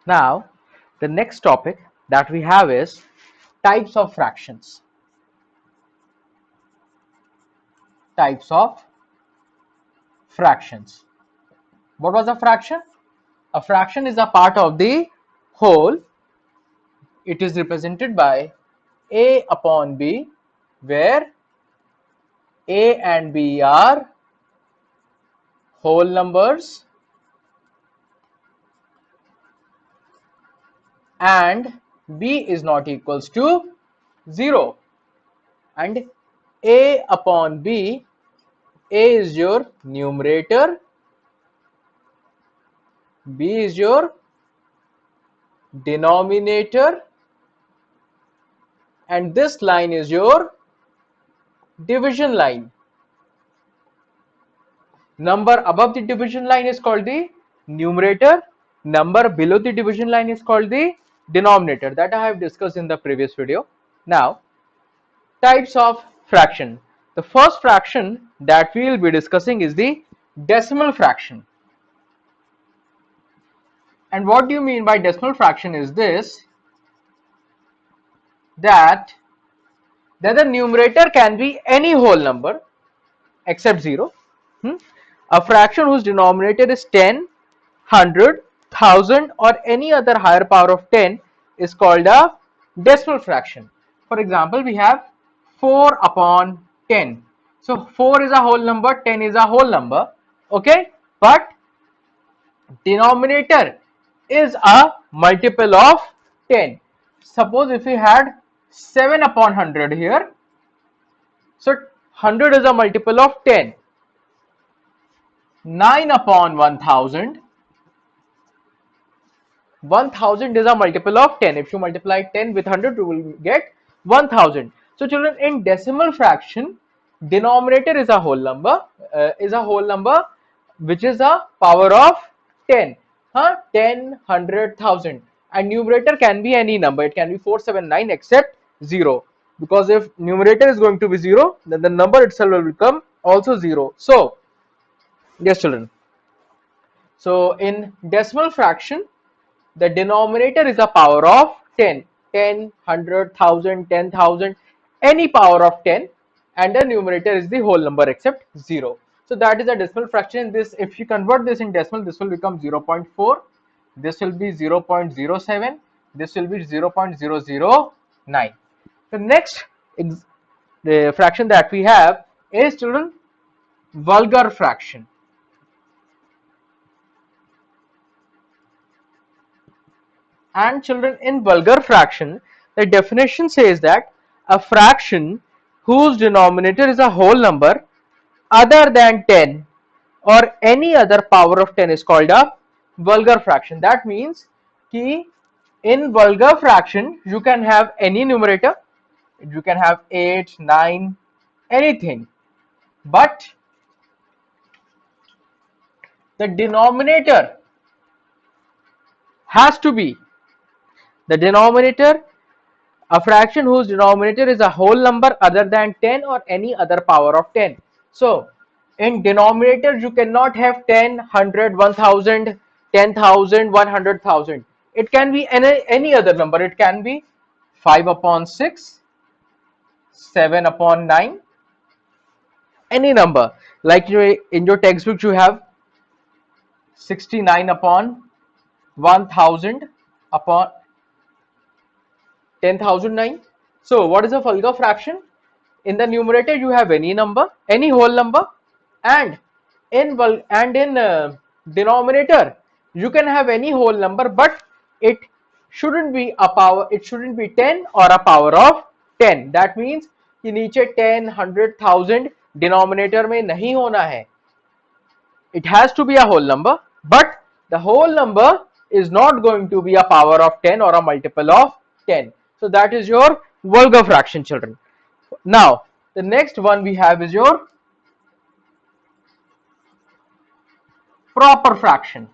Now, the next topic that we have is types of fractions. Types of fractions. What was a fraction? A fraction is a part of the whole. It is represented by a upon b, where a and b are whole numbers and b is not equals to 0, and a upon b, a is your numerator, b is your denominator, and this line is your division line. Number above the division line is called the numerator, number below the division line is called the denominator. That I have discussed in the previous video. Now, types of fraction. The first fraction that we will be discussing is the decimal fraction. And what do you mean by decimal fraction is this, that the numerator can be any whole number except 0. A fraction whose denominator is 10, 100, 1000 or any other higher power of 10 is called a decimal fraction. For example, we have 4 upon 10. So 4 is a whole number, 10 is a whole number, okay, but denominator is a multiple of 10. Suppose if we had 7 upon 100 here, so 100 is a multiple of 10. 9 upon 1000, 1000 is a multiple of 10. If you multiply 10 with 100, you will get 1000. So children, in decimal fraction, denominator is a whole number, which is a power of 10. 10, 100, 1000, and numerator can be any number. It can be 479 except 0, because if numerator is going to be 0, then the number itself will become also 0. So yes children, so in decimal fraction, the denominator is a power of 10, 10, 100, 1000, 10,000, any power of 10, and the numerator is the whole number except 0. So that is a decimal fraction. This, if you convert this in decimal, this will become 0.4, this will be 0.07, this will be 0.009. The next the fraction that we have is children vulgar fraction. And children, in vulgar fraction, the definition says that a fraction whose denominator is a whole number other than 10 or any other power of 10 is called a vulgar fraction. That means कि in vulgar fraction you can have any numerator, you can have 8, 9, anything, but the denominator has to be the denominator, a fraction whose denominator is a whole number other than 10 or any other power of 10. So in denominator you cannot have 10, 100, 1000, 10,000, 100,000. It can be any other number. It can be 5 upon 6, 7 upon 9, any number. Like in your textbook you have 69 upon 1000 upon 10,009. So what is a vulgar fraction? In the numerator you have any number, any whole number, and in denominator you can have any whole number, but it shouldn't be a power, it shouldn't be 10 or a power of 10. That means कि नीचे 10, 100, 1000 denominator में नहीं होना है. It has to be a whole number, but the whole number is not going to be a power of 10 or a multiple of 10. So that is your vulgar fraction, children. Now the next one we have is your proper fraction.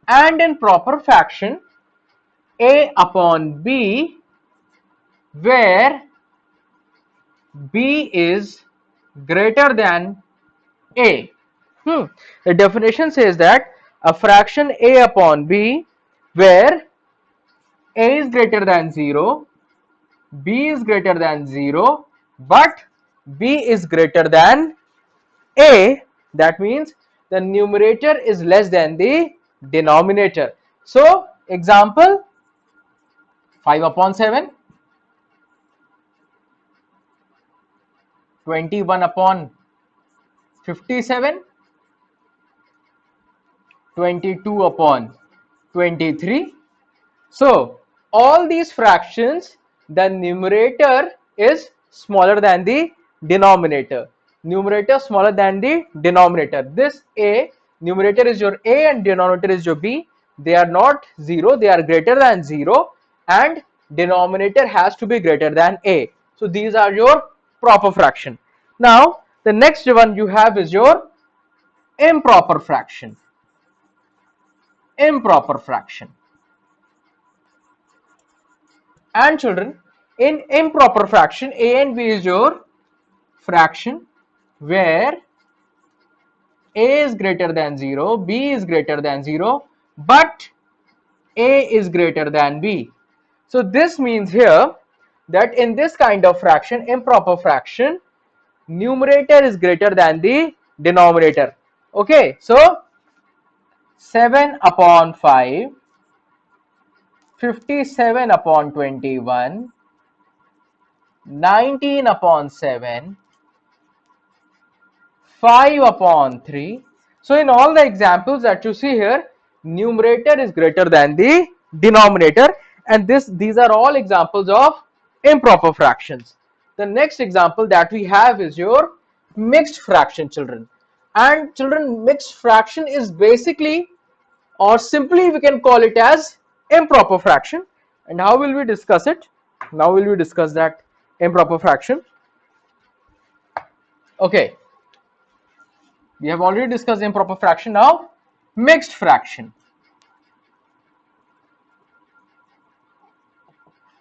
And in proper fraction, a upon b, where b is greater than a. The definition says that a fraction a upon b where a is greater than 0, b is greater than 0, but b is greater than a. That means the numerator is less than the denominator. So example, 5 upon 7, 21 upon 57, 22 upon 23. So all these fractions, the numerator is smaller than the denominator. Numerator smaller than the denominator. This a, numerator is your a and denominator is your b. They are not 0, they are greater than 0, and denominator has to be greater than a. So these are your proper fraction. Now the next one you have is your improper fraction. Improper fraction. And children, in improper fraction, a and b is your fraction where a is greater than 0, b is greater than 0, but a is greater than b. So this means here that in this kind of fraction, improper fraction, numerator is greater than the denominator. Okay, so 7 upon 5, 57 upon 21, 19 upon 7, 5 upon 3. So in all the examples that you see here, numerator is greater than the denominator, and these are all examples of improper fractions. The next example that we have is your mixed fraction, children. And children, mixed fraction is basically, or simply we can call it as improper fraction. And how will we discuss it? Now will we discuss that improper fraction. Okay, we have already discussed improper fraction. Now mixed fraction.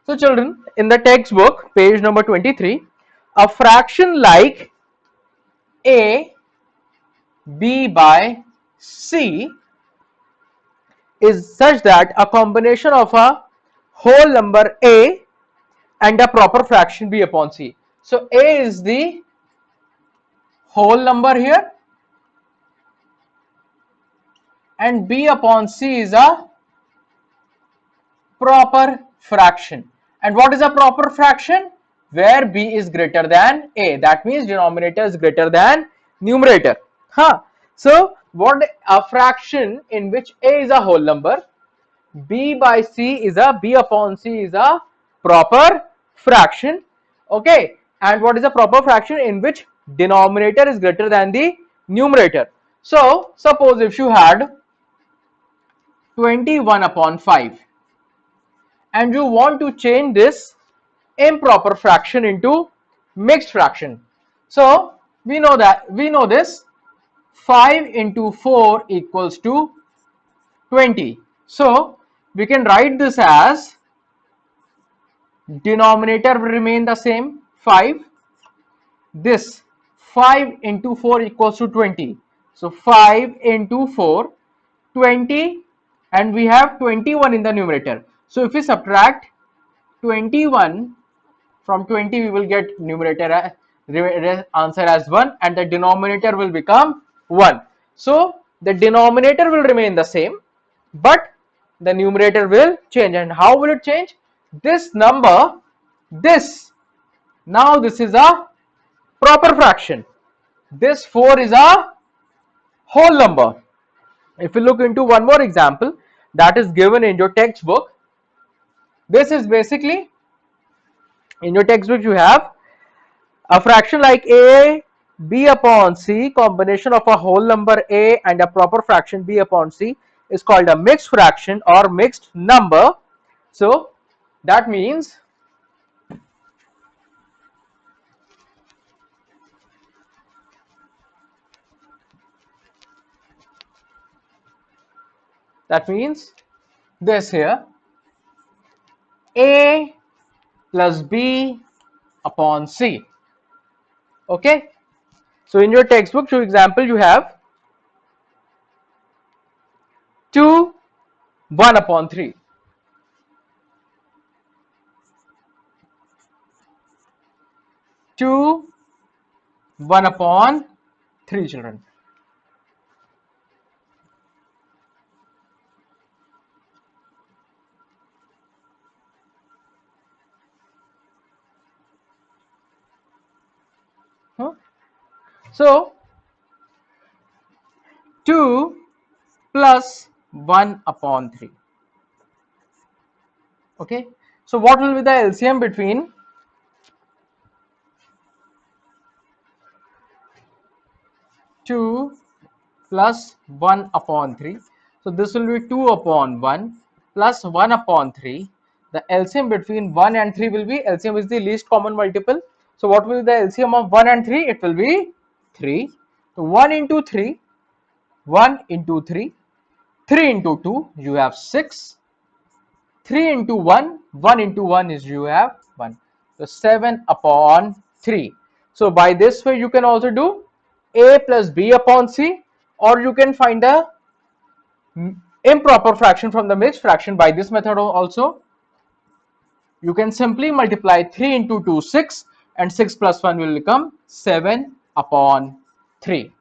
So children, in the textbook page number 23, a fraction like a b by c is such that a combination of a whole number a and a proper fraction b upon c. So a is the whole number here and b upon c is a proper fraction. And what is a proper fraction? Where b is greater than a. That means denominator is greater than numerator. So what a fraction in which a is a whole number, b by c is a, b upon c is a proper fraction. Okay, and what is a proper fraction? In which denominator is greater than the numerator. So suppose if you had 21 upon 5 and you want to change this improper fraction into mixed fraction. So we know this 5 into 4 equals to 20. So we can write this as denominator will remain the same 5. This 5 into 4 equals to 20. So 5 into 4, 20, and we have 21 in the numerator. So if we subtract 21 from 20, we will get numerator answer as 1 and the denominator will become 1. So the denominator will remain the same, but the numerator will change. And how will it change? This number, now this is a proper fraction. This 4 is a whole number. If you look into one more example that is given in your textbook, this is basically, in your textbook you have a fraction like a b upon c, combination of a whole number a and a proper fraction b upon c is called a mixed fraction or mixed number. So that means this here, a plus b upon c. Okay, so in your textbook, for example, you have 2 1 upon 3. 2, 1 upon 3, children. Huh? So 2 plus 1 upon 3. Okay. So what will be the LCM between 2 plus 1 upon 3? So this will be 2 upon 1 plus 1 upon 3. The LCM between 1 and 3 will be, LCM is the least common multiple. So what will be the LCM of 1 and 3? It will be 3. So 1 into 3, 1 into 3, 3 into 2, you have 6. 3 into 1, 1 into 1 is you have 1. So 7 upon 3. So by this way you can also do a plus b upon c, or you can find a improper fraction from the mixed fraction by this method also. You can simply multiply 3 into 2, 6, and 6 plus 1 will become 7 upon 3.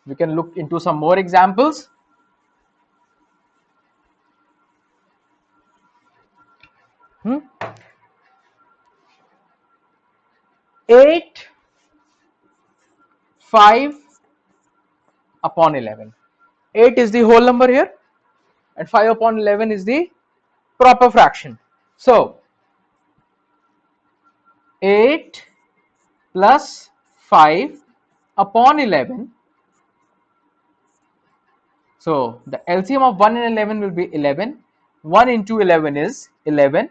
We can look into some more examples. Hmm? 8, 5 upon 11. 8 is the whole number here, and 5 upon 11 is the proper fraction. So 8 plus 5 upon 11. So the LCM of 1 and 11 will be 11. 1 into 11 is 11,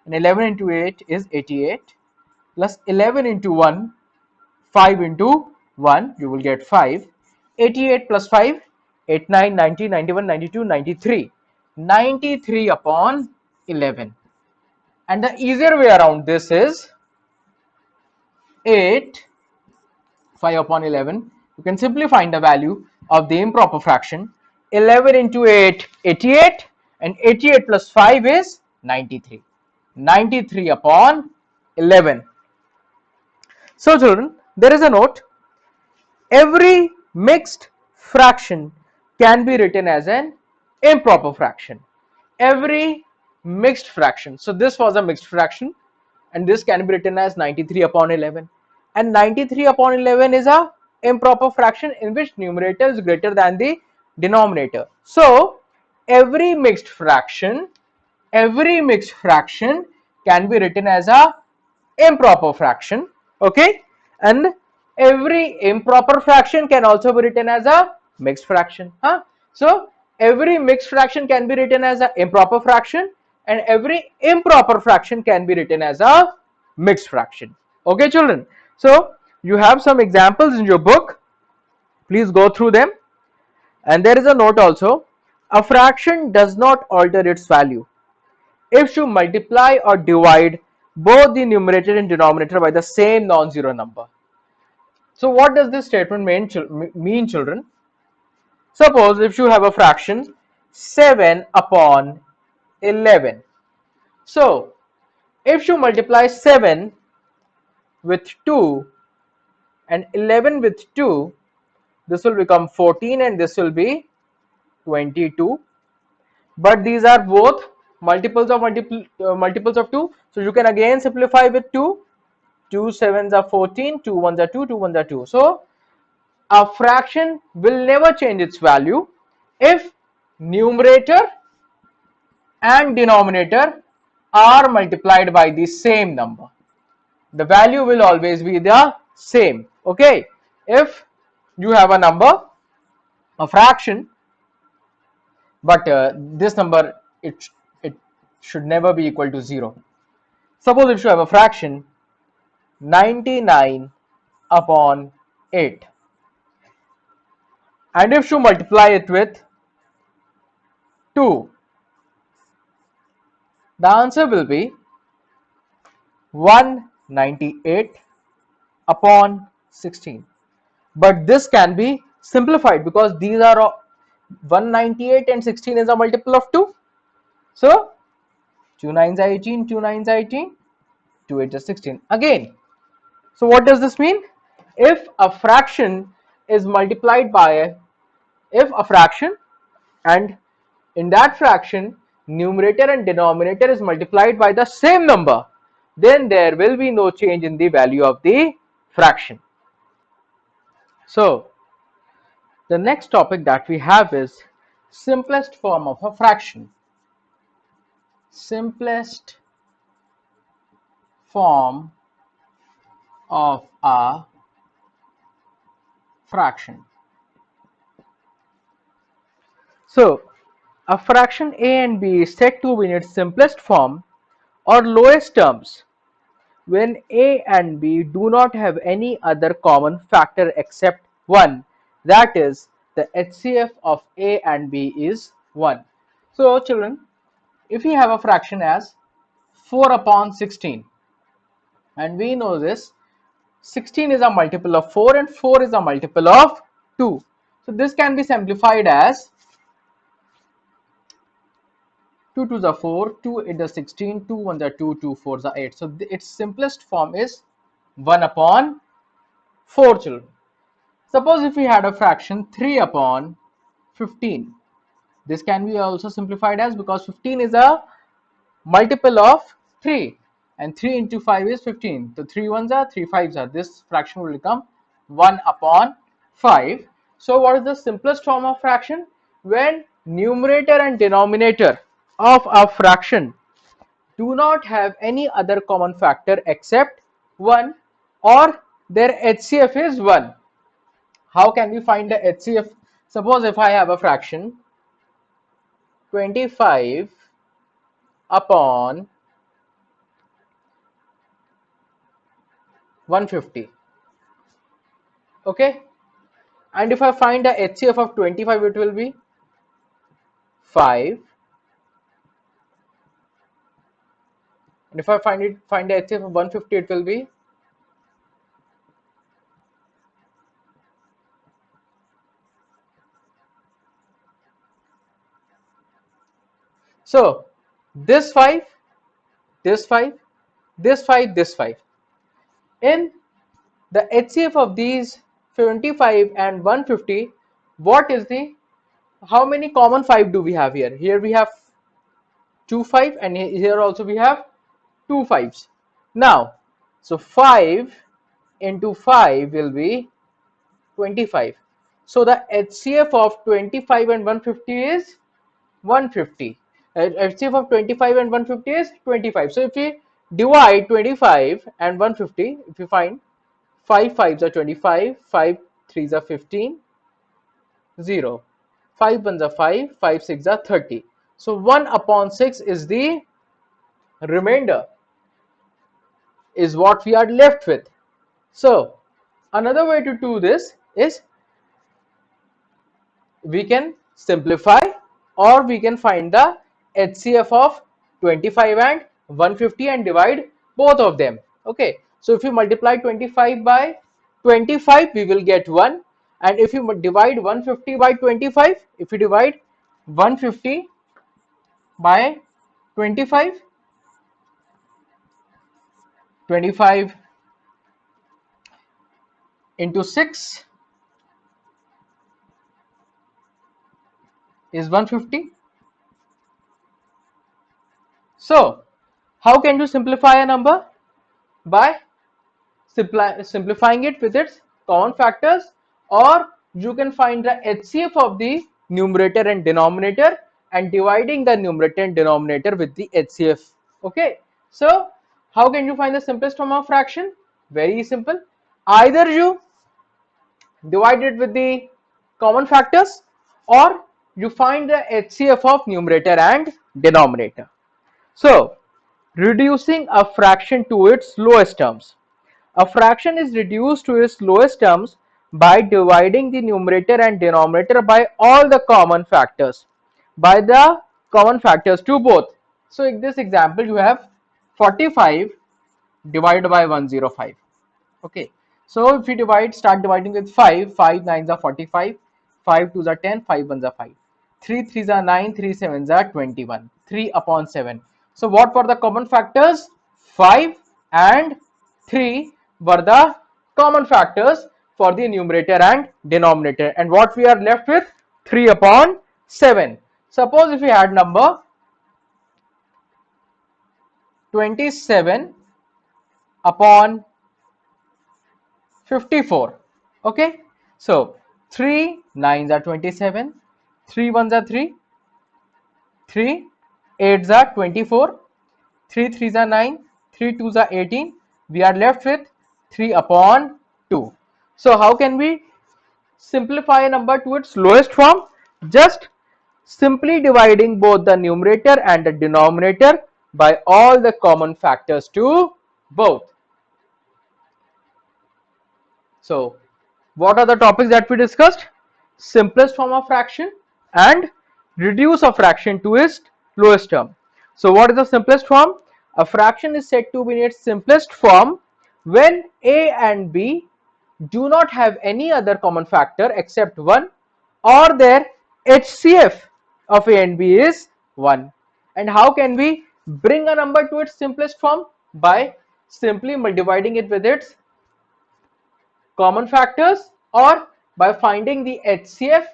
and 11 into 8 is 88, plus 11 into 1, 5 into 1, you will get 5. 88 plus 5, 89, 90, 91, 92, 93. 93 upon 11. And the easier way around this is 8, 5 upon 11. You can simply find the value of the improper fraction. 11 into 8, 88, and 88 plus 5 is 93. 93 upon 11. So children, there is a note. Every mixed fraction can be written as an improper fraction. Every mixed fraction. So this was a mixed fraction, and this can be written as 93 upon 11. And 93 upon 11 is a improper fraction in which numerator is greater than the denominator. So every mixed fraction can be written as a improper fraction. Okay, and every improper fraction can also be written as a mixed fraction. So every mixed fraction can be written as an improper fraction, and every improper fraction can be written as a mixed fraction. Okay children, so you have some examples in your book, please go through them. And there is a note also: a fraction does not alter its value if you multiply or divide both the numerator and denominator by the same non-zero number. So what does this statement mean children? Suppose if you have a fraction 7 upon 11. So if you multiply 7 with 2 and 11 with 2, this will become 14 and this will be 22. But these are both multiples of multiples of 2. So you can again simplify with 2. 2 sevens are 14, 2 ones are 2, 2 ones are 2. So a fraction will never change its value if numerator and denominator are multiplied by the same number. The value will always be the same. Okay, if you have a number, a fraction, but this number, it should never be equal to 0. Suppose if you have a fraction 99 upon 8, and if you multiply it with 2, the answer will be 198 upon 16. But this can be simplified because these are 198 and 16 is a multiple of 2. So 2 nines are 18, 2 nines are 18, 2 8 is 16. Again, so what does this mean? If a fraction is multiplied by, if a fraction and in that fraction numerator and denominator is multiplied by the same number, then there will be no change in the value of the fraction. So the next topic that we have is simplest form of a fraction. Simplest form of a fraction. So a fraction a and b is said to be in its simplest form or lowest terms when a and b do not have any other common factor except 1, that is the HCF of a and b is 1. So children, if we have a fraction as 4 upon 16, and we know this 16 is a multiple of 4 and 4 is a multiple of 2, so this can be simplified as 2 2s are 4, 2 8 is 16, 2 1s are 2, 2 4s are 8. So its simplest form is 1 upon 4 children. Suppose if we had a fraction 3 upon 15, this can be also simplified as, because 15 is a multiple of 3 and 3 into 5 is 15. So 3 1s are 3 5s are. This fraction will become 1 upon 5. So what is the simplest form of fraction? When numerator and denominator of a fraction do not have any other common factor except 1 or their HCF is 1. How can we find the HCF? Suppose if I have a fraction 25 upon 150, okay, and if I find the HCF of 25, it will be 5, and if I find the HCF of 150, it will be, so this 5, this 5, this 5, this 5. In the HCF of these 25 and 150, what is the, how many common 5 do we have here? Here we have 2 5 and here also we have 2 5s. Now, so 5 into 5 will be 25. So the HCF of 25 and 150 is 150. HCF of 25 and 150 is 25. So if we divide 25 and 150, if you find 5 5s are 25, 5 3s are 15, 0. 5 1s are 5, 5 6 are 30. So 1 upon 6 is the remainder, is what we are left with. So another way to do this is we can simplify, or we can find the HCF of 25 and 150 and divide both of them. Okay, so if you multiply 25 by 25, we will get 1, and if you divide 150 by 25, if you divide 150 by 25, 25 into 6 is 150. So how can you simplify a number? By simplifying it with its common factors, or you can find the HCF of the numerator and denominator and dividing the numerator and denominator with the HCF. Okay, so how can you find the simplest form of fraction? Very simple. Either you divide it with the common factors, or you find the HCF of numerator and denominator. So reducing a fraction to its lowest terms. A fraction is reduced to its lowest terms by dividing the numerator and denominator by all the common factors, by the common factors to both. So in this example you have 45 divided by 105. Okay, so if you start dividing with 5, 5 9s are 45, 5 2s are 10, 5 1s are 5. 3 3s are 9, 3 7s are 21. 3 upon 7. So what were the common factors? 5 and 3 were the common factors for the numerator and denominator. And what we are left with? 3 upon 7. Suppose if we had number 27 upon 54. Okay, so 3 9s are 27, 3 1s are 3, 3 8s are 24, 3 3s are 9, 3 2s are 18. We are left with 3 upon 2. So how can we simplify a number to its lowest form? Just simply dividing both the numerator and the denominator by all the common factors to both. So what are the topics that we discussed? Simplest form of fraction and reduce a fraction to its lowest term. So what is the simplest form? A fraction is said to be in its simplest form when a and b do not have any other common factor except 1, or their HCF of a and b is 1. And how can we bring a number to its simplest form? By simply dividing it with its common factors, or by finding the HCF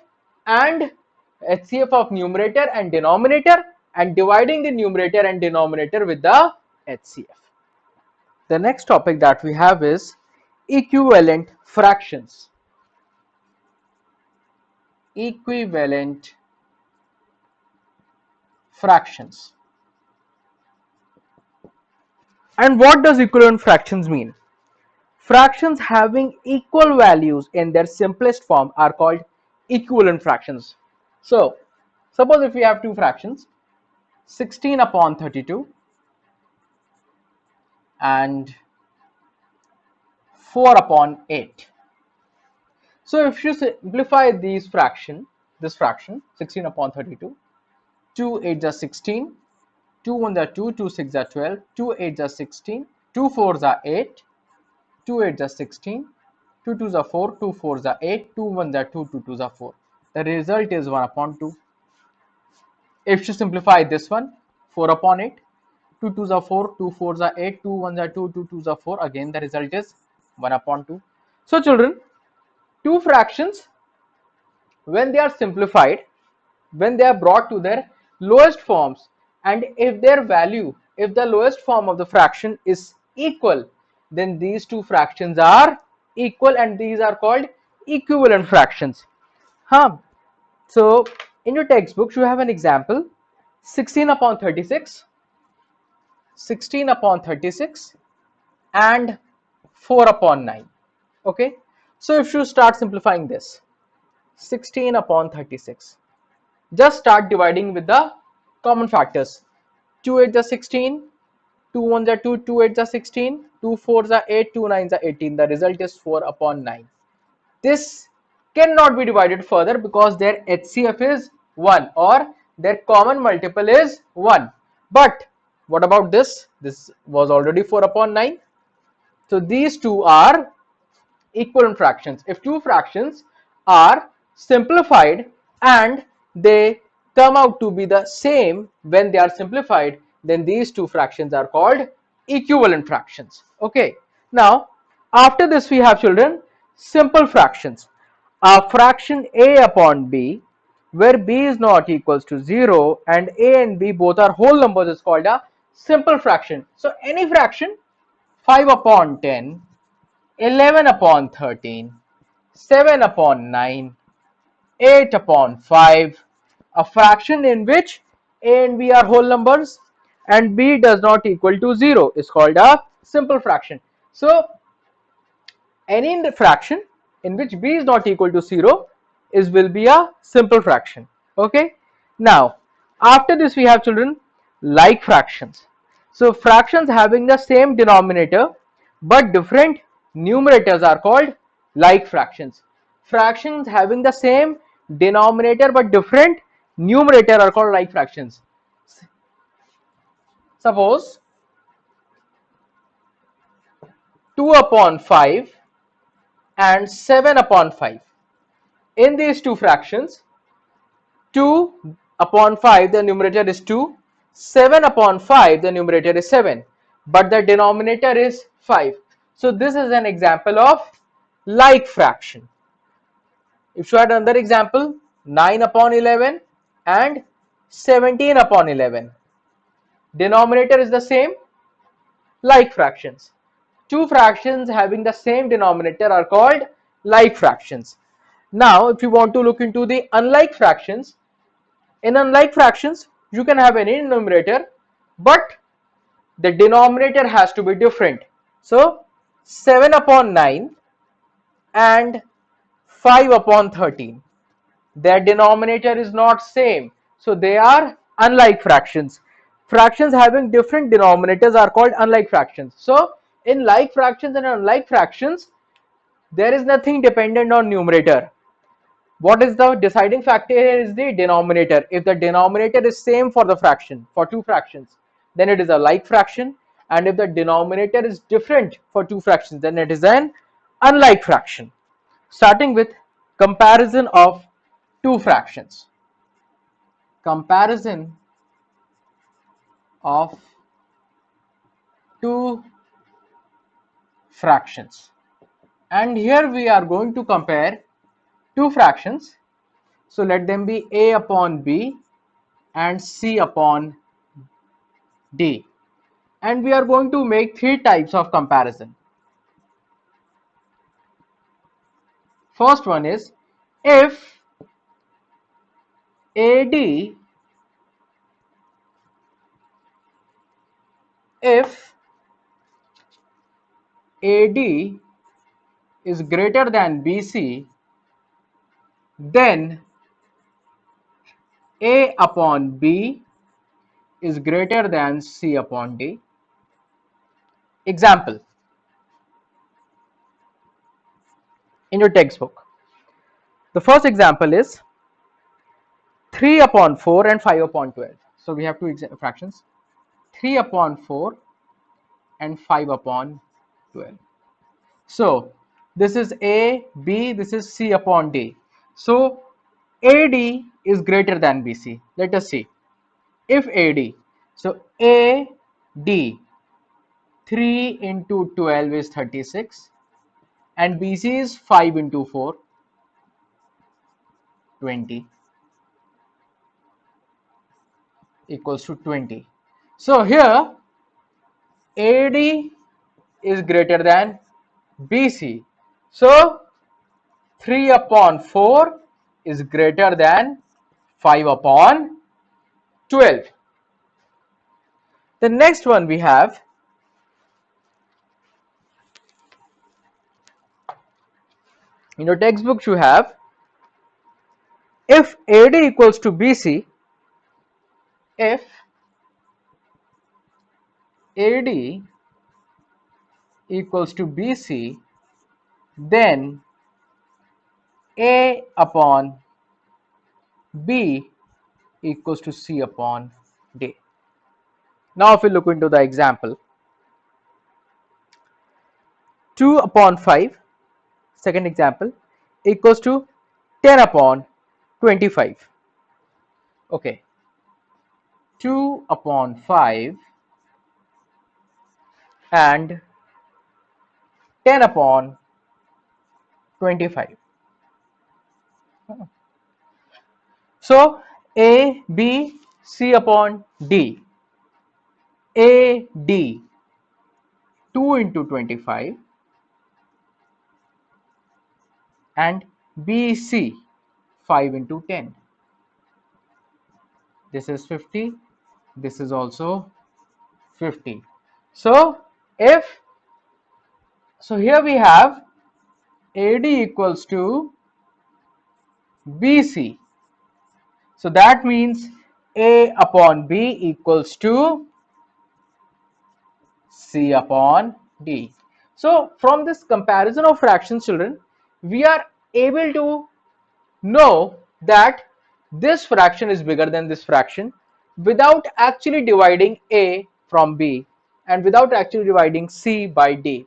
of numerator and denominator and dividing the numerator and denominator with the HCF. The next topic that we have is equivalent fractions. Equivalent fractions. And what does equivalent fractions mean? Fractions having equal values in their simplest form are called equivalent fractions. So, suppose if we have two fractions, 16 upon 32 and 4 upon 8. So, if you simplify this fraction 16 upon 32, 2 8 are 16, 2 1 are 2, 2 6 are 12, 2 8 are 16, 2 4s are 8, 2 8 are 16, 2 2s are 4, 2 4s are 8, 2 1s are 2, 2 2s are 4. The result is 1 upon 2. If you simplify this one, 4 upon 8, 2 2s are 4, 2 4s are 8, 2 1s are 2, 2 2s are 4. Again, the result is 1 upon 2. So, children, two fractions, when they are simplified, when they are brought to their lowest forms, and if their value, if the lowest form of the fraction is equal, then these two fractions are equal and these are called equivalent fractions. So in your textbooks you have an example, 16 upon 36, 16 upon 36 and 4 upon 9. Okay, so if you start simplifying this, 16 upon 36, just start dividing with the common factors. 2 8 are 16, 2 1s are 2, 2 8s are 16, 2 4s are 8, 2 9s are 18. The result is 4 upon 9. This cannot be divided further because their HCF is 1 or their common multiple is 1. But what about this? This was already 4 upon 9. So these two are equivalent fractions. If two fractions are simplified and they come out to be the same when they are simplified, then these two fractions are called equivalent fractions. Okay, now after this we have, children, simple fractions. A fraction a upon b where b is not equals to 0 and a and b both are whole numbers is called a simple fraction. So any fraction, 5 upon 10, 11 upon 13, 7 upon 9, 8 upon 5, a fraction in which a and b are whole numbers and b does not equal to 0 is called a simple fraction. So any fraction in which b is not equal to 0 will be a simple fraction. Okay, now after this we have, children, like fractions. So fractions having the same denominator but different numerators are called like fractions. Fractions having the same denominator but different numerator are called like fractions. Suppose 2 upon 5 and 7 upon 5. In these two fractions, 2 upon 5 the numerator is 2, 7 upon 5 the numerator is 7, but the denominator is 5. So this is an example of like fraction. If you had another example, 9 upon 11 and 17 upon 11, denominator is the same, like fractions. Two fractions having the same denominator are called like fractions. Now if you want to look into the unlike fractions, in unlike fractions you can have any numerator, but the denominator has to be different. So 7 upon 9 and 5 upon 13, their denominator is not same, so they are unlike fractions. Fractions having different denominators are called unlike fractions. So in like fractions and unlike fractions, there is nothing dependent on numerator. What is the deciding factor here is the denominator. If the denominator is same for the fraction, for two fractions, then it is a like fraction, and if the denominator is different for two fractions, then it is an unlike fraction. Starting with comparison of two fractions. Comparison of two fractions. And here we are going to compare two fractions. So let them be a upon b and c upon d. And we are going to make three types of comparison. First one is if AD if AD is greater than BC, then A upon B is greater than C upon D. Example in your textbook. The first example is 3 upon 4 and 5 upon 12. So we have two fractions, 3 upon 4 and 5 upon 12. So this is A, B, this is C upon D. So AD is greater than BC. Let us see. If AD, so AD 3 into 12 is 36 and BC is 5 into 4, 20 equals to 20. So here AD is greater than BC. So 3 upon 4 is greater than 5 upon 12. The next one we have in your textbooks, you have if AD equals to BC, if AD equals to BC, then A upon B equals to C upon D. Now if we look into the example, 2 upon 5, second example, equals to 10 upon 25. Okay, 2 upon 5 and 10 upon 25. So A, B, C upon D. A, D 2 into 25 and B, C 5 into 10. This is 50. This is also 50. So here we have AD equals to BC. So that means A upon B equals to C upon D. So from this comparison of fractions, children, we are able to know that this fraction is bigger than this fraction without actually dividing A from B and without actually dividing C by D.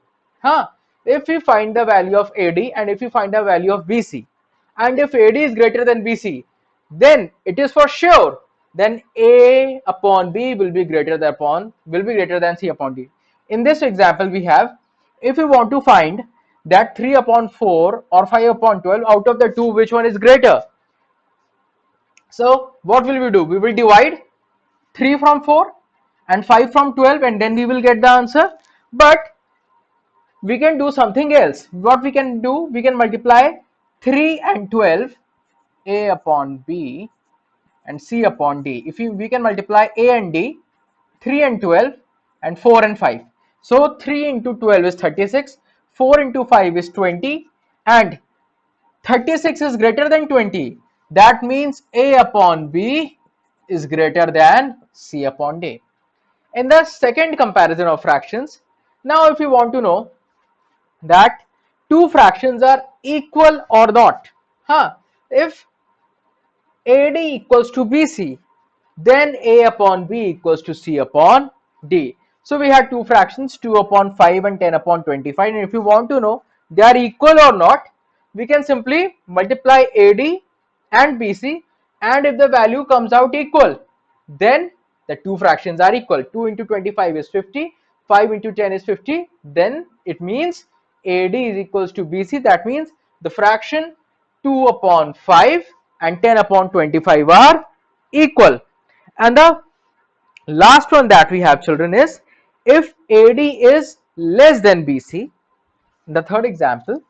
If we find the value of AD and if we find the value of BC, and if AD is greater than BC, then it is for sure, then A upon B will be greater than C upon D. In this example we have, if we want to find that 3 upon 4 or 5 upon 12, out of the two, which one is greater? So what will we do? We will divide 3 from 4 and 5 from 12, and then we will get the answer. But we can do something else. What we can do, we can multiply 3 and 12, A upon B and C upon D. If we can multiply A and D, 3 and 12, and 4 and 5. So 3 into 12 is 36, 4 into 5 is 20, and 36 is greater than 20. That means A upon B is greater than C upon D. In the second comparison of fractions, now if you want to know that two fractions are equal or not, if AD equals to BC, then A upon B equals to C upon D. So we had two fractions, 2 upon 5 and 10 upon 25, and if you want to know they are equal or not, we can simply multiply AD and BC, and if the value comes out equal, then the two fractions are equal. 2 into 25 is 50, 5 into 10 is 50, then it means AD is equals to BC. That means the fraction 2 upon 5 and 10 upon 25 are equal. And the last one that we have, children, is if AD is less than BC. The third example,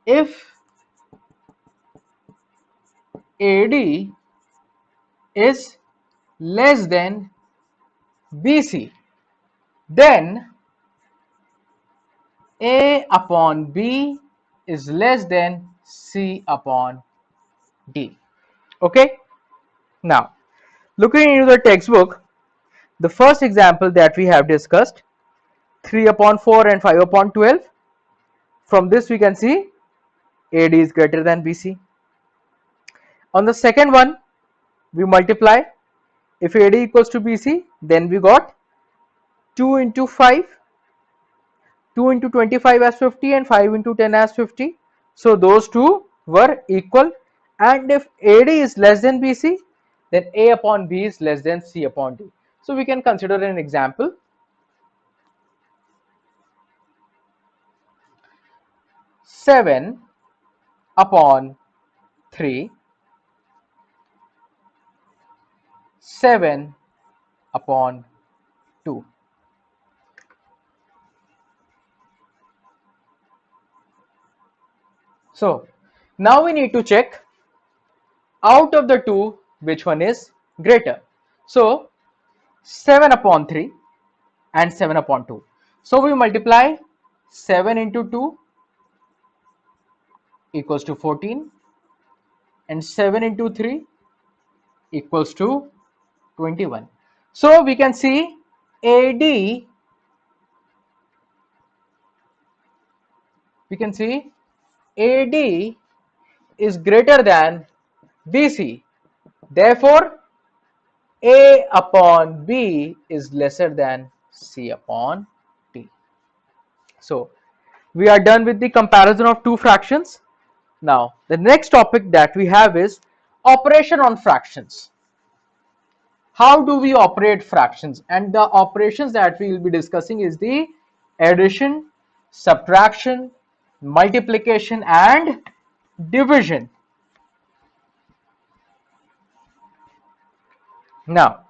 if AD is less than BC, then A upon B is less than C upon D. Okay, now looking into the textbook, the first example that we have discussed, 3 upon 4 and 5 upon 12, from this we can see AD is greater than BC. On the second one, we multiply, if AD equals to BC, then we got 2 into 5, 2 into 25 as 50 and 5 into 10 as 50. So those two were equal, and if AD is less than BC, then A upon B is less than C upon D. So we can consider an example. 7 upon 3, 7 upon 2. So now we need to check out of the two which one is greater. So 7 upon 3 and 7 upon 2. So we multiply 7 into 2 equals to 14, and 7 into 3 equals to 21. So we can see AD, AD is greater than BC. Therefore, A upon B is lesser than C upon D. So we are done with the comparison of two fractions. Now the next topic that we have is operation on fractions. How do we operate fractions? And the operations that we will be discussing is the addition, subtraction, multiplication and division. Now,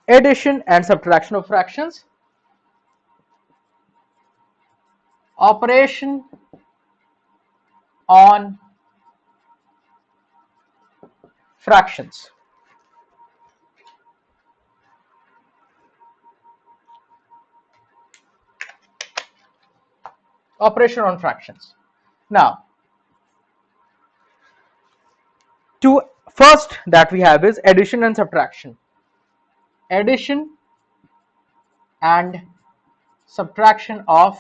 addition and subtraction of fractions. Operation on fractions. Operation on fractions. Now, to first that we have is addition and subtraction. Addition and subtraction of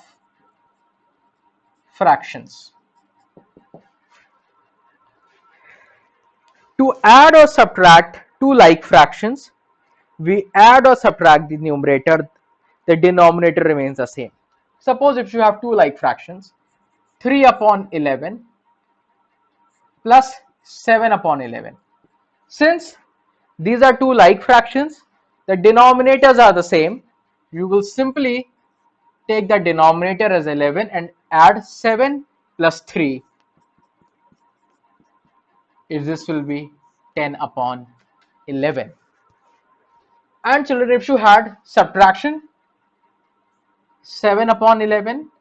fractions. To add or subtract two like fractions, we add or subtract the numerator, the denominator remains the same. Suppose if you have two like fractions, 3 upon 11 plus 7 upon 11. Since these are two like fractions, the denominators are the same, you will simply take the denominator as 11 and add 7 plus 3. If this will be 10 upon 11. And children, if you had subtraction, 7 upon 11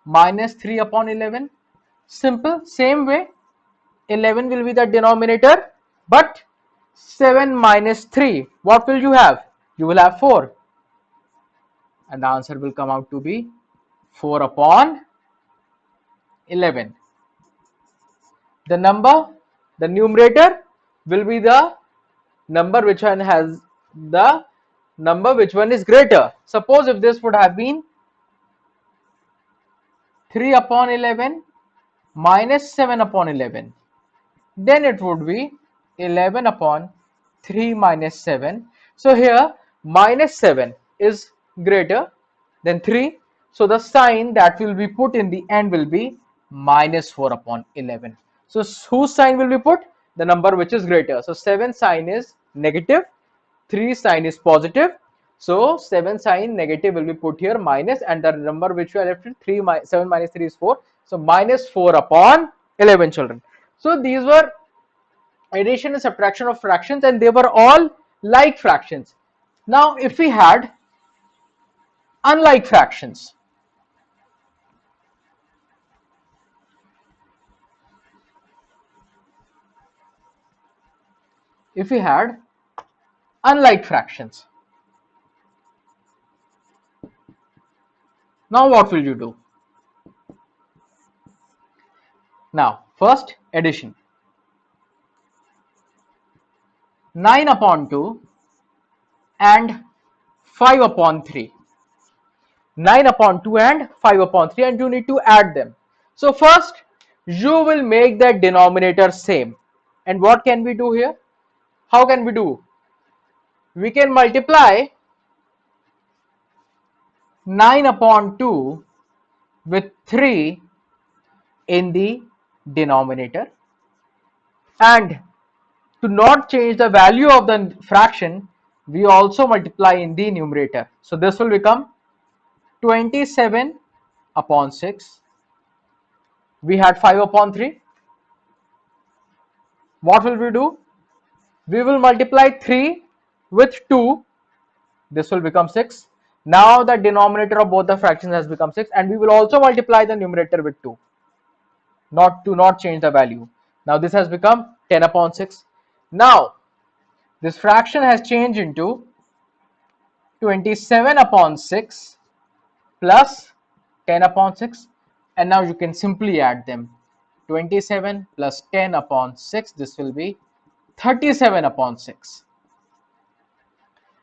minus 3 upon 11, simple, same way, 11 will be the denominator, but 7 minus 3, what will you have? You will have 4, and the answer will come out to be 4 upon 11. The numerator will be the number which one has the number which one is greater. Suppose if this would have been 3 upon 11 minus 7 upon 11, then it would be 11 upon 3 minus 7. So here minus 7 is greater than 3, so the sign that will be put in the end will be minus 4 upon 11. So whose sign will be put? The number which is greater. So 7 sign is negative, 3 sign is positive, so 7 sign negative will be put here minus, and the number which we are left with 7 minus 3 is 4, so minus 4 upon 11, children. So these were addition and subtraction of fractions, and they were all like fractions. Now if we had unlike fractions, if we had unlike fractions, now what will you do? Now first addition, 9 upon 2 and 5 upon 3. 9 upon 2 and 5 upon 3, and you need to add them. So first you will make the denominator same. And what can we do here? How can we do? We can multiply 9 upon 2 with 3 in the denominator, and to not change the value of the fraction, we also multiply in the numerator. So this will become 27 upon 6. We had 5 upon 3. What will we do? We will multiply 3 with 2. This will become 6. Now the denominator of both the fractions has become 6, and we will also multiply the numerator with 2, not change the value. Now this has become 10 upon 6. Now this fraction has changed into 27 upon 6 plus 10 upon 6, and now you can simply add them. 27 plus 10 upon 6, this will be 37 upon 6.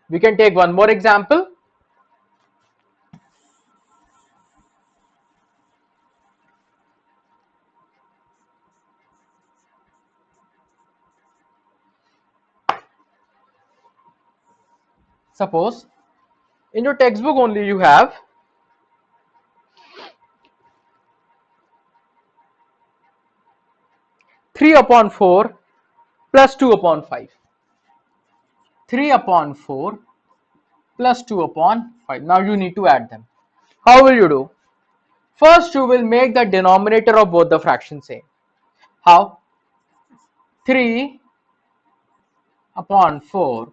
We can take one more example. Suppose in your textbook only you have 3 upon 4 plus 2 upon 5. 3 upon 4 plus 2 upon 5. Now you need to add them. How will you do? First you will make the denominator of both the fractions same. How? 3 upon 4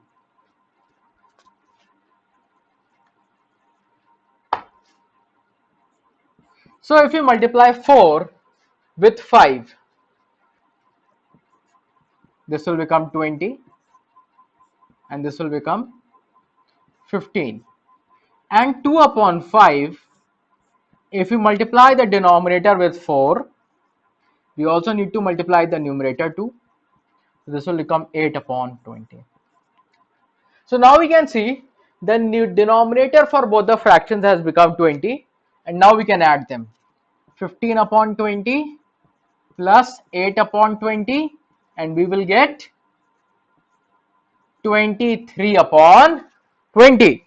so if you multiply 4 with 5, this will become 20, and this will become 15. And 2 upon 5, if you multiply the denominator with 4, we also need to multiply the numerator too. This will become 8 upon 20. So now we can see the new denominator for both the fractions has become 20, and now we can add them. 15 upon 20 plus 8 upon 20, and we will get 23 upon 20.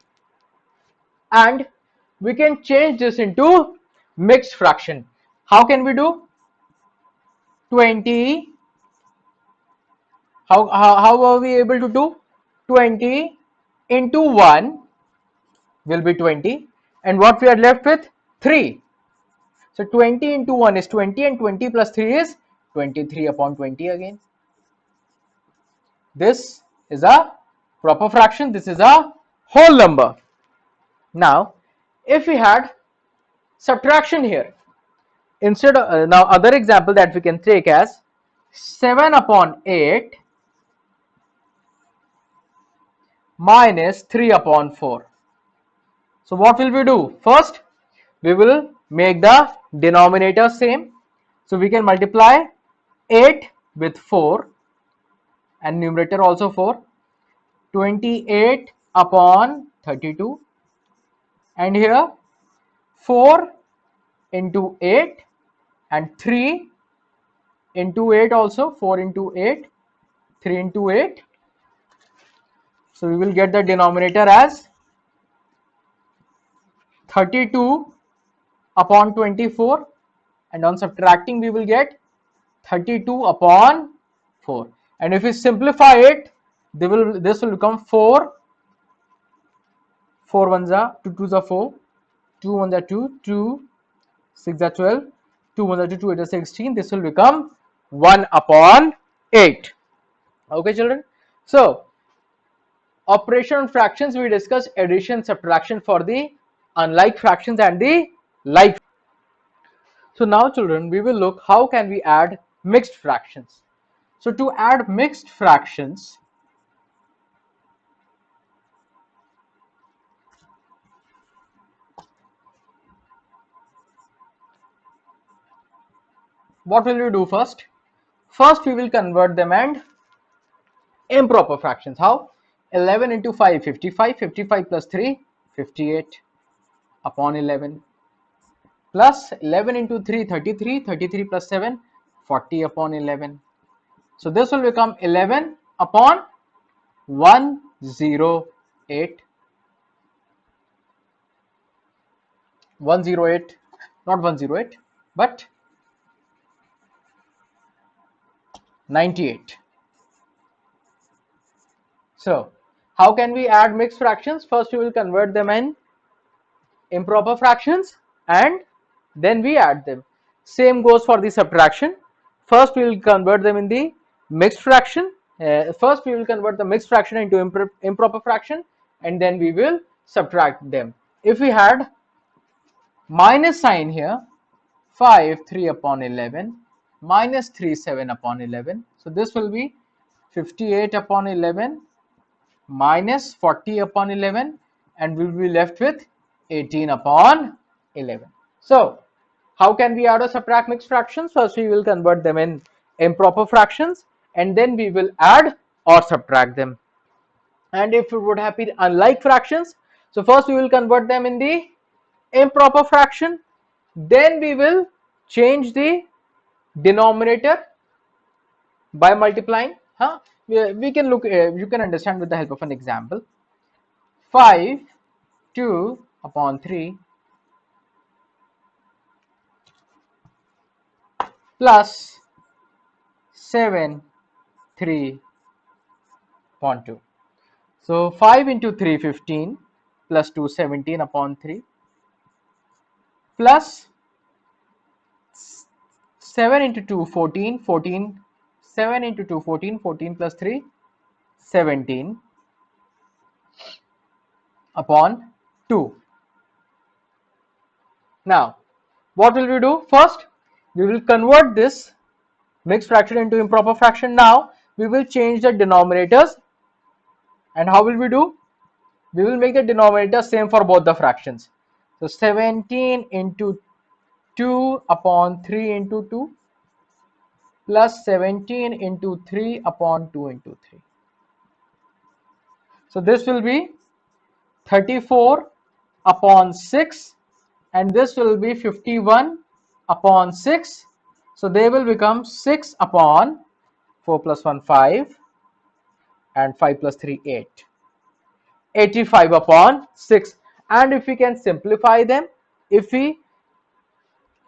And we can change this into mixed fraction. How can we do? 20, how are we able to do? 20 into 1 will be 20, and what we are left with? 3. So 20 into 1 is 20, and 20 plus 3 is 23 upon 20 again. This is a proper fraction, this is a whole number. Now if we had subtraction here, instead of now other example that we can take as 7 upon 8 minus 3 upon 4. So what will we do? First we will make the denominator same, so we can multiply 8 with 4 and numerator also 4. 28 upon 32, and here 4 into 8 and 3 into 8 also, 4 into 8, 3 into 8. So we will get the denominator as 32 upon 24, and on subtracting we will get 32 upon 4. And if we simplify it, this will become 4, 4 ones are 2 twos are 4, 2 ones are 2, 2 6 are 12, 2 ones are 2, 2 8 are 16. This will become 1 upon 8. Okay children, so operation on fractions, we discussed addition, subtraction for the unlike fractions and the like. So now children, we will look how can we add mixed fractions. So to add mixed fractions, what will we do first? First we will convert them and improper fractions. How? 11 into 5, 55, 55 plus 3, 58 upon 11, plus 11 into 3, 33, 33 plus 7, 40 upon 11. So this will become 11 upon 108, 108, not 108, but 98. So how can we add mixed fractions? First we will convert them in improper fractions and then we add them. Same goes for the subtraction. First we will convert them in the mixed fraction. First we will convert the mixed fraction into improper fraction, and then we will subtract them. If we had minus sign here, 5 3 upon 11 minus 3 7 upon 11, so this will be 58 upon 11 minus 40 upon 11, and we will be left with 18 upon 11. So how can we add or subtract mixed fractions? First we will convert them in improper fractions, and then we will add or subtract them. And if we would have been unlike fractions, so first we will convert them in the improper fraction, then we will change the denominator by multiplying. We can look, you can understand with the help of an example. 5 2 upon 3 plus 7 3 upon 2. So 5 into 3 15 plus 2 17 upon 3 plus 7 into 2 14, 14, 7 into 2 14, 14 plus 3 17 upon 2. Now what will we do? First we will convert this mixed fraction into improper fraction. Now we will change the denominators, and how will we do? We will make the denominator same for both the fractions. So 17 into 2 upon 3 into 2 plus 17 into 3 upon 2 into 3. So this will be 34 upon 6, and this will be 51 upon 6. So they will become 6 upon 4 plus 1 5 and 5 plus 3 8. 85 upon 6. And if we can simplify them, if we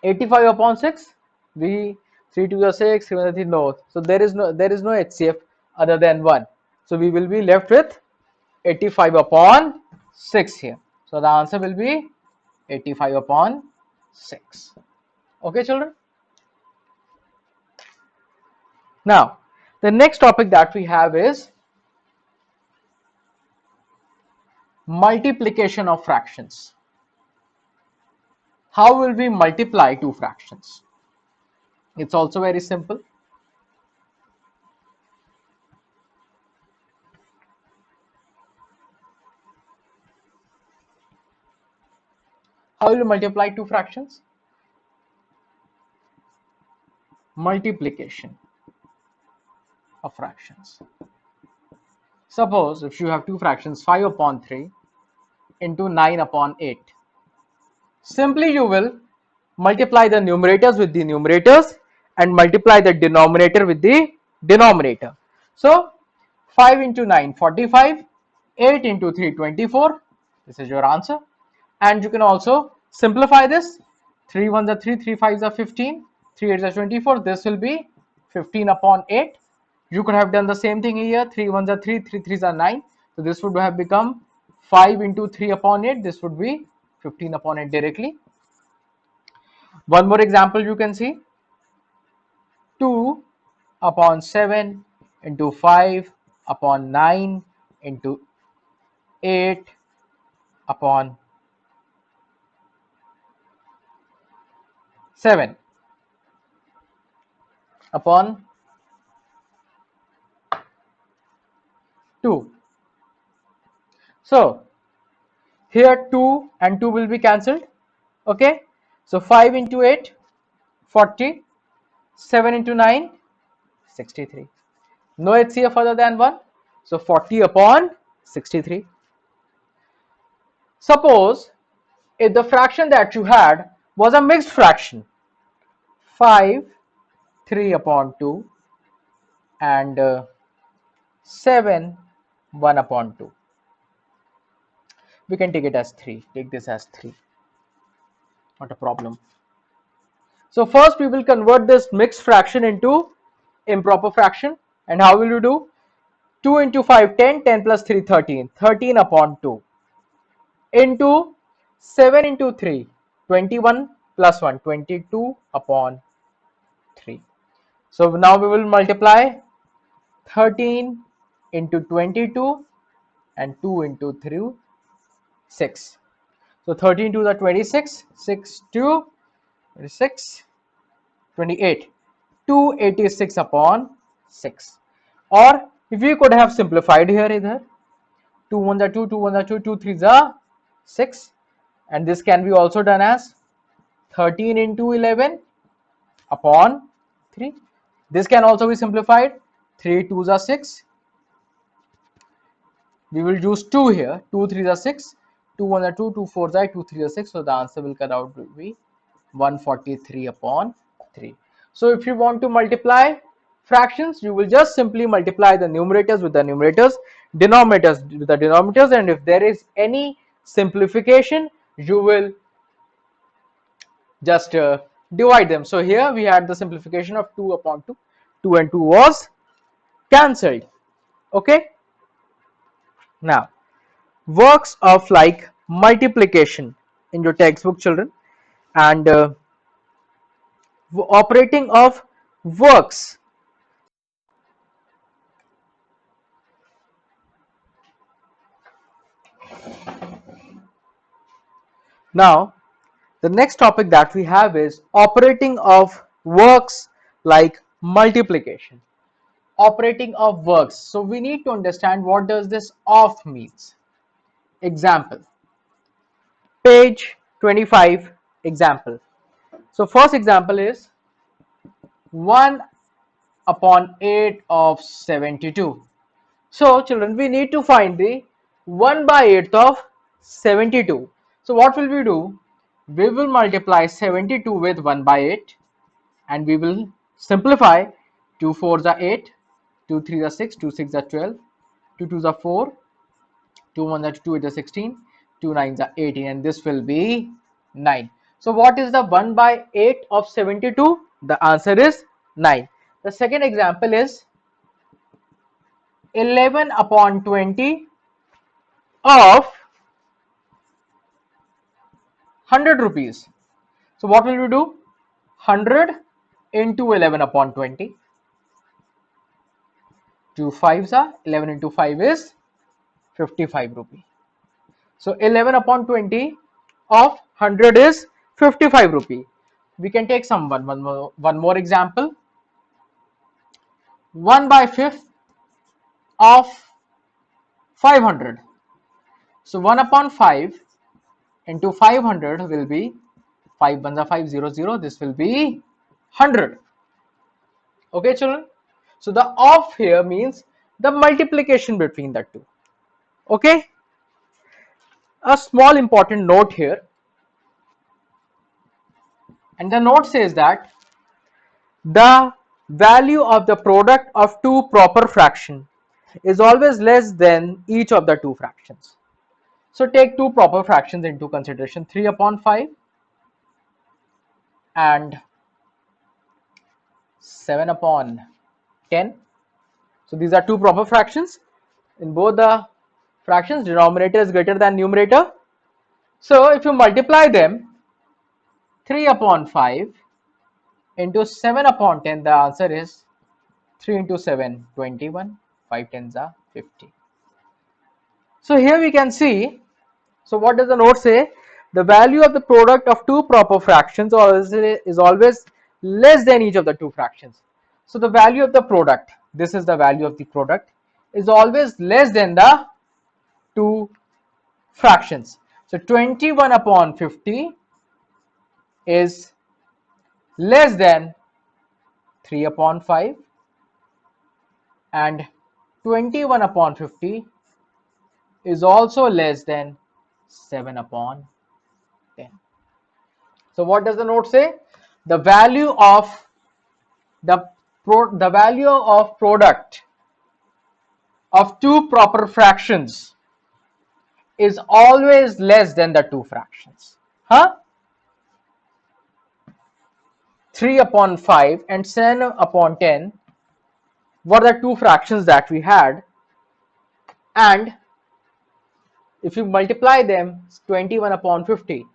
85 upon 6, we 3 to the 6, 3 to the 3, no. So there is no HCF other than 1. So we will be left with 85 upon 6 here. So the answer will be 85 upon 6. Okay, children. Now, the next topic that we have is multiplication of fractions. How will we multiply two fractions? It's also very simple. How will you multiply two fractions? Multiplication of fractions. Suppose if you have two fractions 5 upon 3 into 9 upon 8. Simply you will multiply the numerators with the numerators and multiply the denominator with the denominator. So 5 into 9 45, 8 into 3 24. This is your answer. And you can also simplify this. 3 1s are 3, 3 5s are 15, 3 8s are 24. This will be 15 upon 8. You could have done the same thing here. 3 1s are 3, 3 3s are 9. So this would have become 5 into 3 upon 8. This would be 15 upon 8 directly. One more example you can see. 2 upon 7 into 5 upon 9 into 8 upon 7 upon 2. So here 2 and 2 will be cancelled. Okay. So 5 into 8 40, 7 into 9 63. No HCF other than 1. So 40 upon 63. Suppose if the fraction that you had was a mixed fraction, 5 3 upon 2 and 7 1 upon 2. We can take it as 3. Take this as 3. Not a problem. So first we will convert this mixed fraction into improper fraction. And how will you do? 2 into 5 10, 10 plus 3 13, 13 upon 2 into 7 into 3 21 plus 1 22 upon 3. So now we will multiply 13 into 22 and 2 into 3 6. So 13 to the 26, 6 to 26, 28, 286 upon 6. Or if we could have simplified here either 2 1s are 2, 2 1s are 2, 2 3s are 6, and this can be also done as 13 into 11 upon 3. This can also be simplified. 3 2s are 6. We will use 2 here. 2 3s are 6. 2 1s are 2, 2 4s are 2 3s are 6. So the answer will come out to be 143 upon 3. So if you want to multiply fractions, you will just simply multiply the numerators with the numerators, denominators with the denominators, and if there is any simplification, you will just divide them. So here we had the simplification of 2 upon 2. 2 and 2 was cancelled. Okay. Now, works of like multiplication in your textbook, children, and operating of works. Now, the next topic that we have is operating of works like multiplication. Operating of works. So we need to understand what does this of means. Example. Page 25 example. So first example is 1 upon 8 of 72. So children, we need to find the 1 by 8th of 72. So what will we do? We will multiply 72 with 1 by 8 and we will simplify. 2 4s are 8, 2 3s are 6, 2 6s are 12, 2 2s are 4, 2 1s are 2 8 are 16, 2 9s are 18, and this will be 9. So what is the 1 by 8 of 72? The answer is 9. The second example is 11 upon 20 of 100 rupees. So what will we do? 100 into 11 upon 20. 2 5s are 11 into 5 is 55 rupee. So 11 upon 20 of 100 is 55 rupee. We can take one more example. 1 by 5th of 500. So 1 upon 5 into 500 will be 5 ones are 500. This will be 100. Okay, children. So the of here means the multiplication between the two. Okay. A small important note here, and the note says that the value of the product of two proper fractions is always less than each of the two fractions. So take two proper fractions into consideration, 3 upon 5 and 7 upon 10. So these are two proper fractions. In both the fractions, denominator is greater than numerator. So if you multiply them, 3 upon 5 into 7 upon 10, the answer is 3 into 7, 21, 5 tens are 50. So here we can see, so what does the note say? The value of the product of two proper fractions is always less than each of the two fractions. So the value of the product, this is the value of the product, is always less than the two fractions. So 21 upon 50 is less than 3 upon 5 and 21 upon 50 is also less than 7 upon 10. So what does the note say? The value of the value of product of two proper fractions is always less than the two fractions. Huh? 3 upon 5 and 7 upon 10 were the two fractions that we had, and if you multiply them, it's 21 upon 50.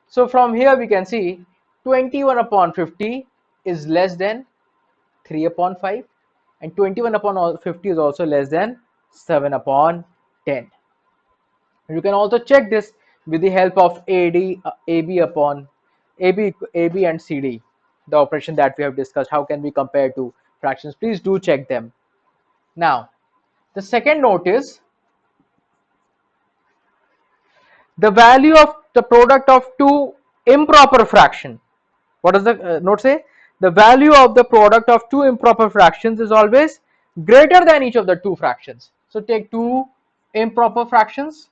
So from here we can see 21 upon 50 is less than 3 upon 5 and 21 upon 50 is also less than 7 upon 10. You can also check this with the help of AB upon AB and CD, the operation that we have discussed. How can we compare two fractions? Please do check them. Now, the second note is the value of the product of two improper fraction. What does the note say? The value of the product of two improper fractions is always greater than each of the two fractions. So take two improper fractions,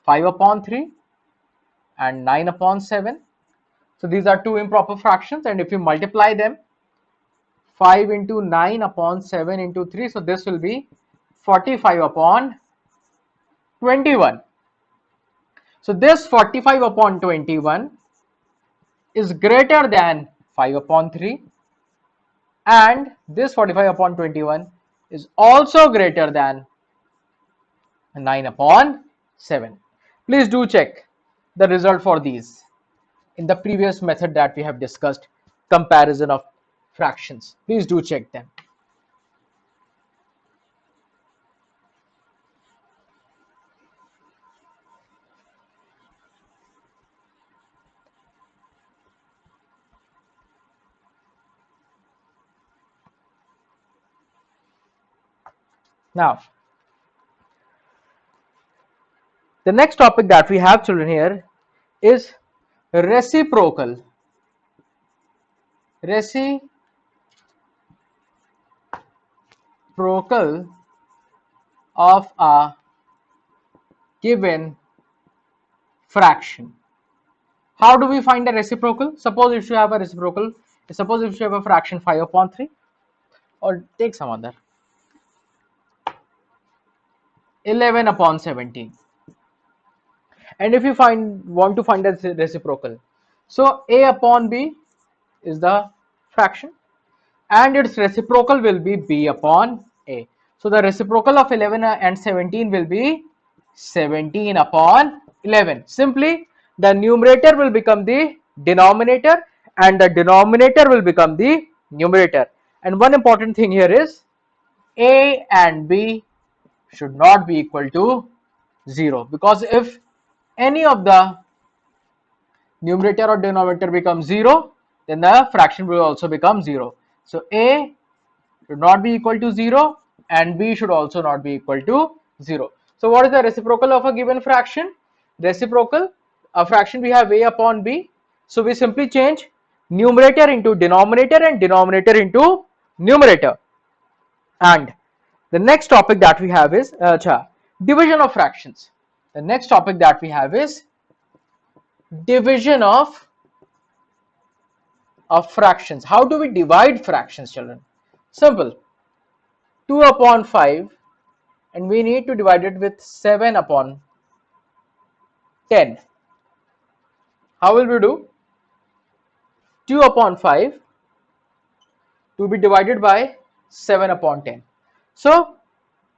5 upon 3 and 9 upon 7. So these are two improper fractions, and if you multiply them, 5 into 9 upon 7 into 3, so this will be 45 upon 21. So this 45 upon 21 is greater than 5 upon 3, and this 45 upon 21 is also greater than 9 upon 7. Please do check the result for these in the previous method that we have discussed, comparison of fractions. Please do check them. Now, the next topic that we have, children, here is reciprocal. Reciprocal of a given fraction. How do we find a reciprocal? Suppose if you have a reciprocal, suppose if you have a fraction 5 upon 3, or take some other, 11 upon 17. And if you want to find a reciprocal, so a upon b is the fraction and its reciprocal will be b upon a. So the reciprocal of 11 and 17 will be 17 upon 11. Simply the numerator will become the denominator and the denominator will become the numerator. And one important thing here is a and b should not be equal to 0, because if any of the numerator or denominator becomes 0, then the fraction will also become 0. So a should not be equal to 0 and b should also not be equal to 0. So what is the reciprocal of a given fraction? Reciprocal, a fraction we have a upon b. So we simply change numerator into denominator and denominator into numerator. And the next topic that we have is division of fractions. The next topic that we have is division of fractions. How do we divide fractions, children? Simple. 2 upon 5 and we need to divide it with 7 upon 10. How will we do? 2 upon 5 to be divided by 7 upon 10. So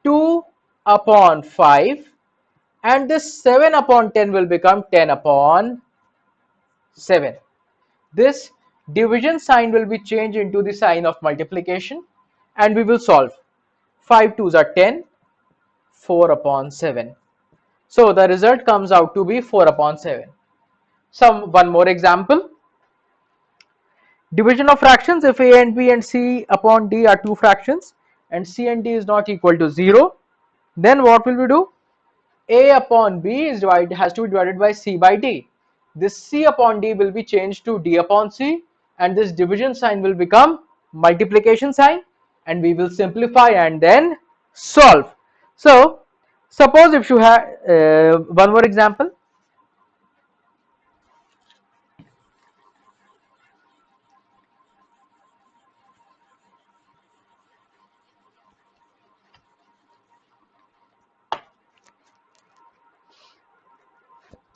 2 upon 5 and this 7 upon 10 will become 10 upon 7. This division sign will be changed into the sign of multiplication and we will solve. 5 2s are 10, 4 upon 7. So the result comes out to be 4 upon 7. One more example. Division of fractions. If a and b and c upon d are two fractions and c and d is not equal to 0, then what will we do? A upon b has to be divided by c by d. This c upon d will be changed to d upon c and this division sign will become multiplication sign and we will simplify and then solve. So suppose if you have one more example.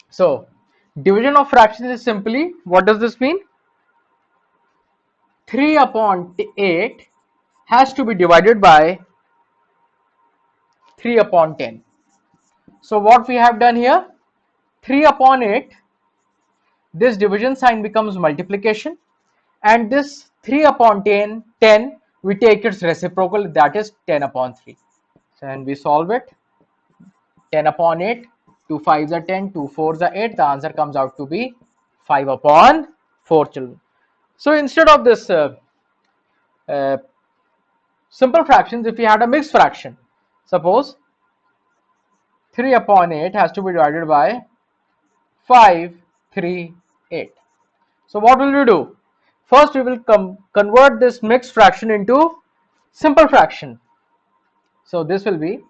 So division of fractions is simply, what does this mean? 3 upon 8 has to be divided by 3 upon 10. So what we have done here, 3 upon 8, this division sign becomes multiplication and this 3 upon 10, we take its reciprocal, that is 10 upon 3. So and we solve it. 10 upon 8, 2 5s are 10, 2 4s are 8, the answer comes out to be 5 upon 4, children. So instead of this simple fractions, if we had a mixed fraction, suppose 3 upon 8 has to be divided by 5, 3, 8. So what will we do? First we will convert this mixed fraction into simple fraction. So this will be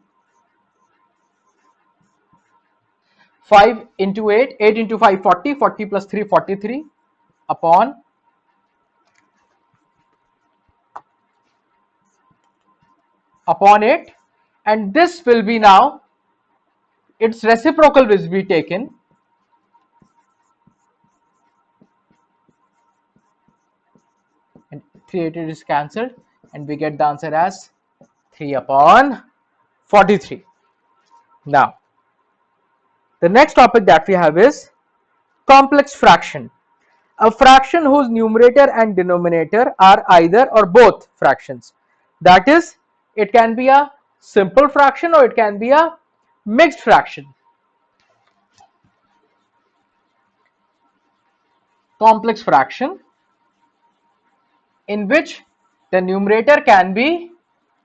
5 into 8, 8 into 5, 40, 40 plus 3, 43 upon 8, and this will be now, its reciprocal will be taken, and 3 8 is cancelled and we get the answer as 3 upon 43. Now the next topic that we have is complex fraction. A fraction whose numerator and denominator are either or both fractions. That is, it can be a simple fraction or it can be a mixed fraction. Complex fraction in which the numerator can be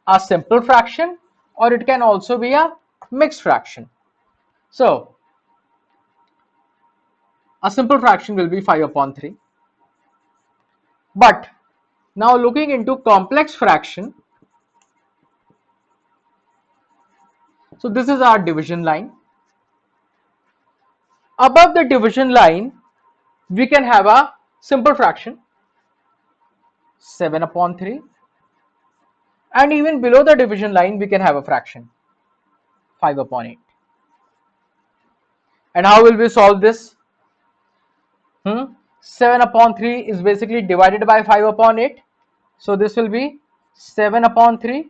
a simple fraction or it can also be a mixed fraction. So a simple fraction will be 5 upon 3. But now looking into complex fraction, so this is our division line. above the division line we can have a simple fraction 7 upon 3, and even below the division line we can have a fraction 5 upon 8. And how will we solve this? 7 upon 3 is basically divided by 5 upon 8. So this will be 7 upon 3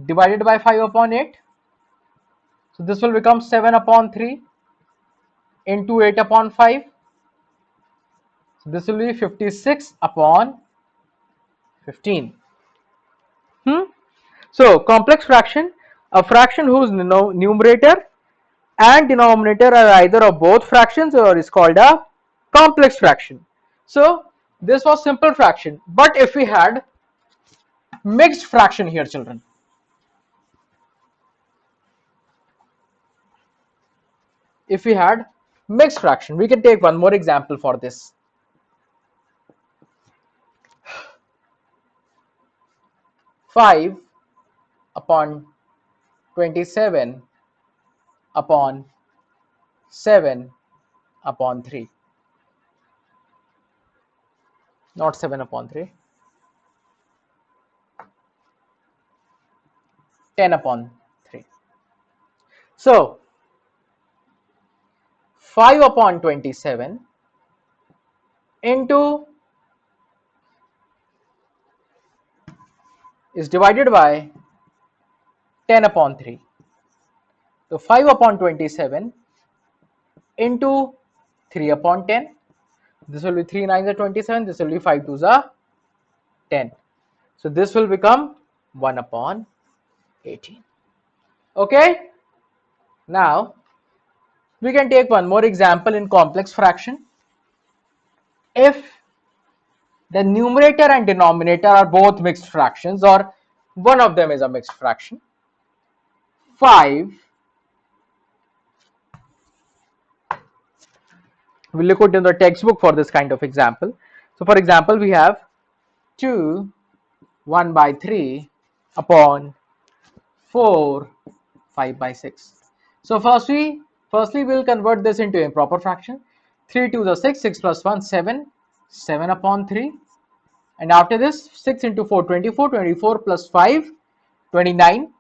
divided by 5 upon 8. So this will become 7 upon 3 into 8 upon 5. So this will be 56 upon 15. So complex fraction, a fraction whose numerator and denominator are either of both fractions or is called a complex fraction. So this was simple fraction, but if we had mixed fraction here, children, if we had mixed fraction, we can take one more example for this. 5 upon 27 upon 7 upon 3, not 7 upon 3, 10 upon 3. So 5 upon 27 into is divided by 10 upon 3. So 5 upon 27 into 3 upon 10. This will be 3 9s are 27. This will be 5 2s are 10. So this will become 1 upon 18. Okay. Now we can take one more example in complex fraction. If the numerator and denominator are both mixed fractions, or one of them is a mixed fraction, 5, we'll look at in the textbook for this kind of example. So for example, we have 2 1 by 3 upon 4 5 by 6. So firstly we'll convert this into improper fraction. 3 2 is 6, 6 plus 1 7, 7 upon 3, and after this 6 into 4 24, 24 plus 5 29,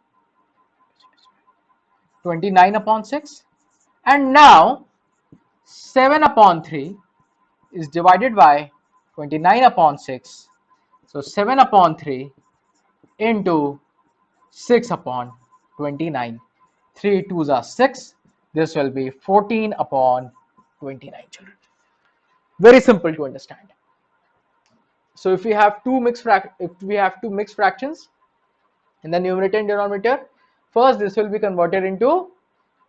29 upon 6, and now 7 upon 3 is divided by 29 upon 6. So 7 upon 3 into 6 upon 29. 3 2s are 6. This will be 14 upon 29, children. Very simple to understand. So if we have two mixed fractions in the numerator and denominator, first this will be converted into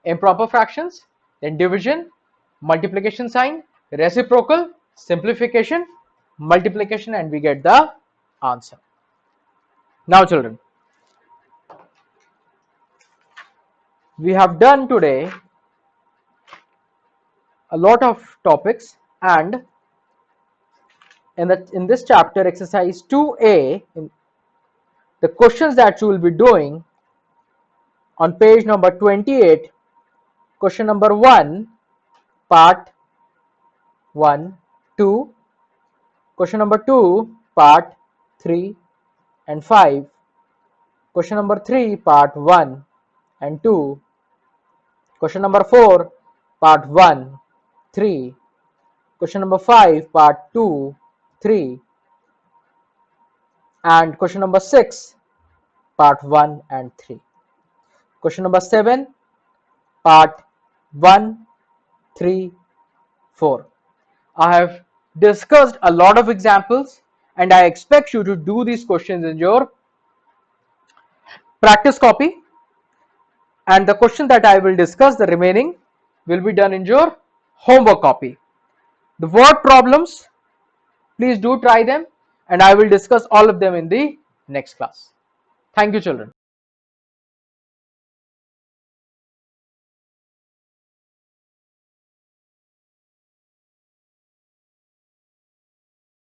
improper fractions, then division, multiplication sign, reciprocal, simplification, multiplication, and we get the answer. Now children, we have done today a lot of topics, and in this chapter exercise 2a, the questions that you will be doing on page number 28, question number 1, part 1, 2, question number 2, part 3 and 5, question number 3, part 1 and 2, question number 4, part 1, 3, question number 5, part 2, 3, and question number 6, part 1 and 3. Question number 7, part 1, 3, 4. I have discussed a lot of examples, and I expect you to do these questions in your practice copy, and the question that I will discuss, the remaining, will be done in your homework copy. The word problems, please do try them, and I will discuss all of them in the next class. Thank you, children.